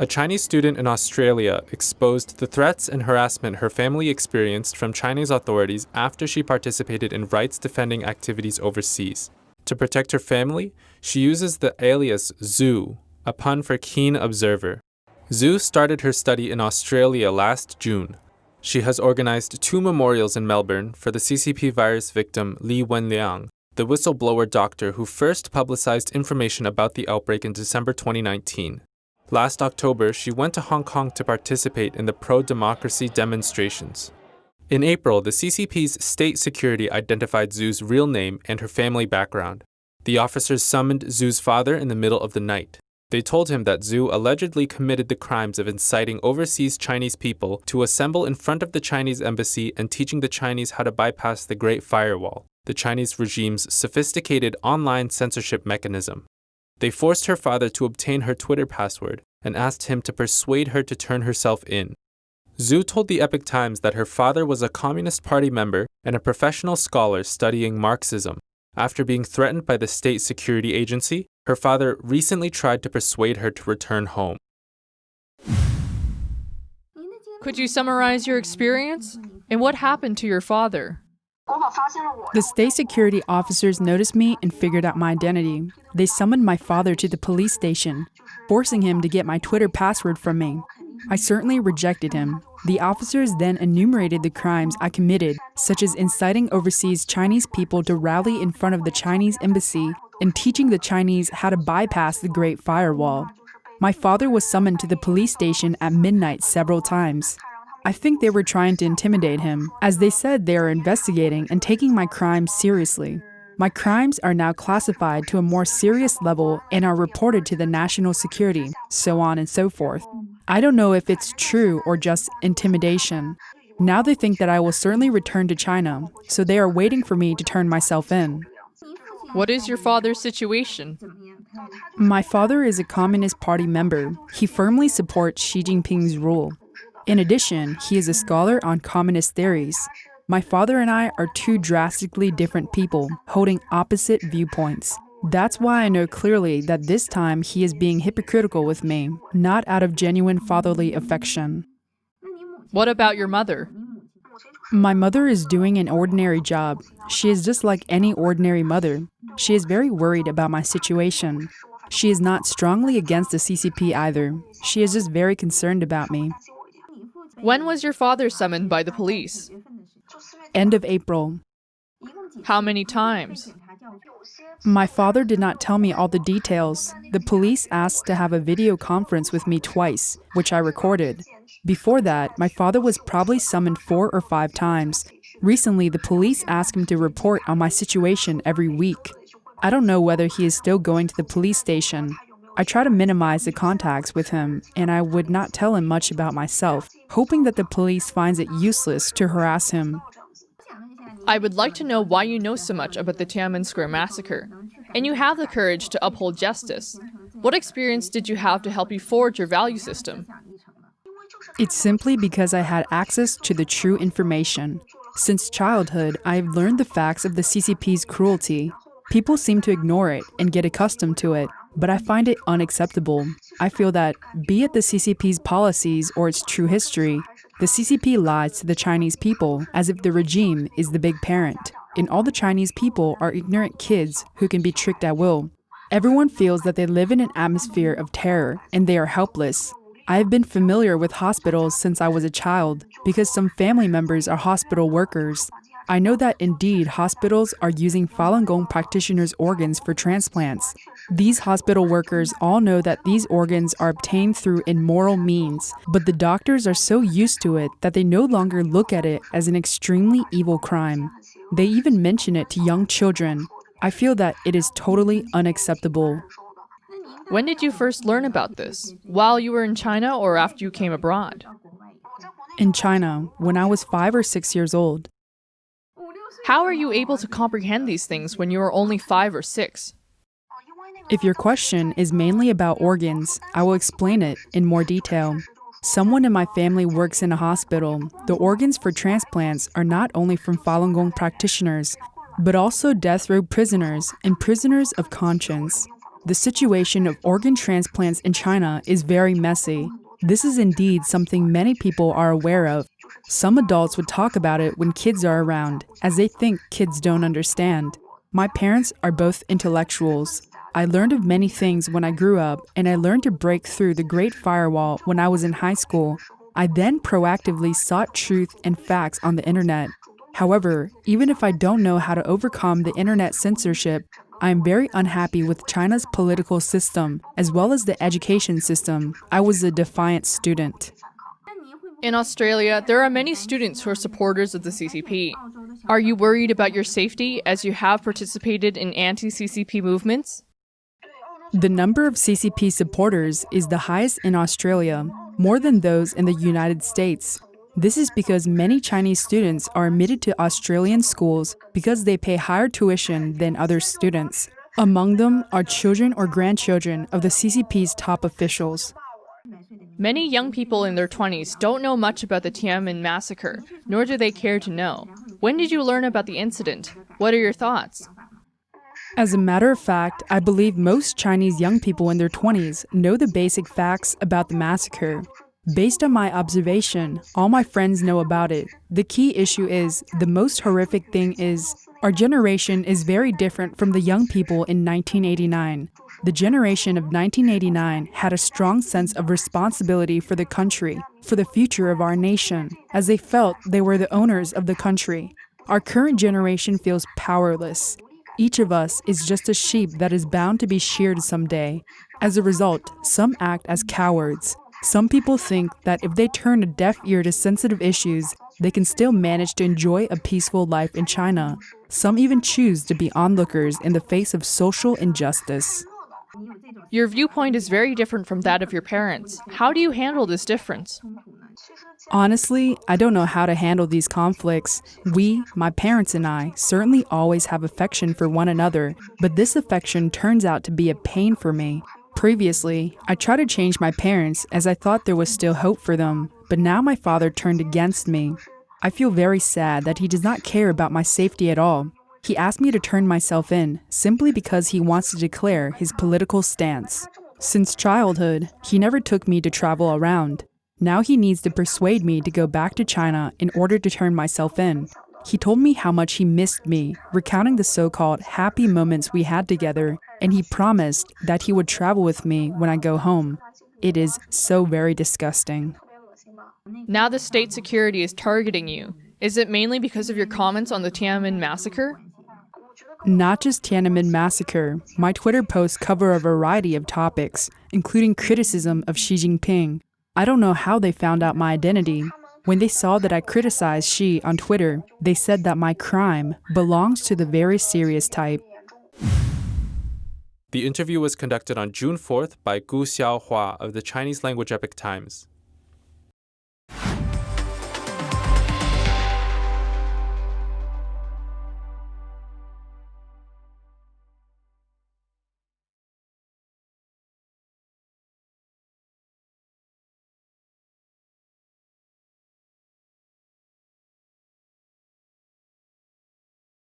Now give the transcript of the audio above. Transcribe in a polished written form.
A Chinese student in Australia exposed the threats and harassment her family experienced from Chinese authorities after she participated in rights-defending activities overseas. To protect her family, she uses the alias Zhu, a pun for keen observer. Zhu started her study in Australia last June. She has organized 2 memorials in Melbourne for the CCP virus victim Li Wenliang, the whistleblower doctor who first publicized information about the outbreak in December 2019. Last October, she went to Hong Kong to participate in the pro-democracy demonstrations. In April, the CCP's state security identified Zhu's real name and her family background. The officers summoned Zhu's father in the middle of the night. They told him that Zhu allegedly committed the crimes of inciting overseas Chinese people to assemble in front of the Chinese embassy and teaching the Chinese how to bypass the Great Firewall, the Chinese regime's sophisticated online censorship mechanism. They forced her father to obtain her Twitter password and asked him to persuade her to turn herself in. Zhu told the Epoch Times that her father was a Communist Party member and a professional scholar studying Marxism. After being threatened by the state security agency, her father recently tried to persuade her to return home. Could you summarize your experience? And what happened to your father? The state security officers noticed me and figured out my identity. They summoned my father to the police station, forcing him to get my Twitter password from me. I certainly rejected him. The officers then enumerated the crimes I committed, such as inciting overseas Chinese people to rally in front of the Chinese embassy and teaching the Chinese how to bypass the Great Firewall. My father was summoned to the police station at midnight several times. I think they were trying to intimidate him, as they said they are investigating and taking my crimes seriously. My crimes are now classified to a more serious level and are reported to the national security, so on and so forth. I don't know if it's true or just intimidation. Now they think that I will certainly return to China, so they are waiting for me to turn myself in. What is your father's situation? My father is a Communist Party member. He firmly supports Xi Jinping's rule. In addition, he is a scholar on communist theories. My father and I are 2 drastically different people, holding opposite viewpoints. That's why I know clearly that this time he is being hypocritical with me, not out of genuine fatherly affection. What about your mother? My mother is doing an ordinary job. She is just like any ordinary mother. She is very worried about my situation. She is not strongly against the CCP either. She is just very concerned about me. When was your father summoned by the police? End of April. How many times? My father did not tell me all the details. The police asked to have a video conference with me twice, which I recorded. Before that, my father was probably summoned 4 or 5 times. Recently, the police asked him to report on my situation every week. I don't know whether he is still going to the police station. I try to minimize the contacts with him, and I would not tell him much about myself, hoping that the police finds it useless to harass him. I would like to know why you know so much about the Tiananmen Square massacre, and you have the courage to uphold justice. What experience did you have to help you forge your value system? It's simply because I had access to the true information. Since childhood, I have learned the facts of the CCP's cruelty. People seem to ignore it and get accustomed to it, but I find it unacceptable. I feel that, be it the CCP's policies or its true history, the CCP lies to the Chinese people as if the regime is the big parent, and all the Chinese people are ignorant kids who can be tricked at will. Everyone feels that they live in an atmosphere of terror and they are helpless. I have been familiar with hospitals since I was a child because some family members are hospital workers. I know that indeed hospitals are using Falun Gong practitioners' organs for transplants. These hospital workers all know that these organs are obtained through immoral means, but the doctors are so used to it that they no longer look at it as an extremely evil crime. They even mention it to young children. I feel that it is totally unacceptable. When did you first learn about this? While you were in China or after you came abroad? In China, when I was 5 or 6 years old. How are you able to comprehend these things when you are only 5 or 6? If your question is mainly about organs, I will explain it in more detail. Someone in my family works in a hospital. The organs for transplants are not only from Falun Gong practitioners, but also death row prisoners and prisoners of conscience. The situation of organ transplants in China is very messy. This is indeed something many people are aware of. Some adults would talk about it when kids are around, as they think kids don't understand. My parents are both intellectuals. I learned of many things when I grew up, and I learned to break through the Great Firewall when I was in high school. I then proactively sought truth and facts on the internet. However, even if I don't know how to overcome the internet censorship, I am very unhappy with China's political system, as well as the education system. I was a defiant student. In Australia, there are many students who are supporters of the CCP. Are you worried about your safety as you have participated in anti-CCP movements? The number of CCP supporters is the highest in Australia, more than those in the United States. This is because many Chinese students are admitted to Australian schools because they pay higher tuition than other students. Among them are children or grandchildren of the CCP's top officials. Many young people in their 20s don't know much about the Tiananmen massacre, nor do they care to know. When did you learn about the incident? What are your thoughts? As a matter of fact, I believe most Chinese young people in their 20s know the basic facts about the massacre. Based on my observation, all my friends know about it. The key issue is, the most horrific thing is, our generation is very different from the young people in 1989. The generation of 1989 had a strong sense of responsibility for the country, for the future of our nation, as they felt they were the owners of the country. Our current generation feels powerless. Each of us is just a sheep that is bound to be sheared someday. As a result, some act as cowards. Some people think that if they turn a deaf ear to sensitive issues, they can still manage to enjoy a peaceful life in China. Some even choose to be onlookers in the face of social injustice. Your viewpoint is very different from that of your parents. How do you handle this difference? Honestly, I don't know how to handle these conflicts. We, my parents and I, certainly always have affection for one another, but this affection turns out to be a pain for me. Previously, I tried to change my parents as I thought there was still hope for them, but now my father turned against me. I feel very sad that he does not care about my safety at all. He asked me to turn myself in, simply because he wants to declare his political stance. Since childhood, he never took me to travel around. Now he needs to persuade me to go back to China in order to turn myself in. He told me how much he missed me, recounting the so-called happy moments we had together, and he promised that he would travel with me when I go home. It is so very disgusting. Now the state security is targeting you. Is it mainly because of your comments on the Tiananmen massacre? Not just Tiananmen massacre. My Twitter posts cover a variety of topics, including criticism of Xi Jinping. I don't know how they found out my identity. When they saw that I criticized Xi on Twitter, they said that my crime belongs to the very serious type. The interview was conducted on June 4th by Xujiahui of the Chinese language Epoch Times.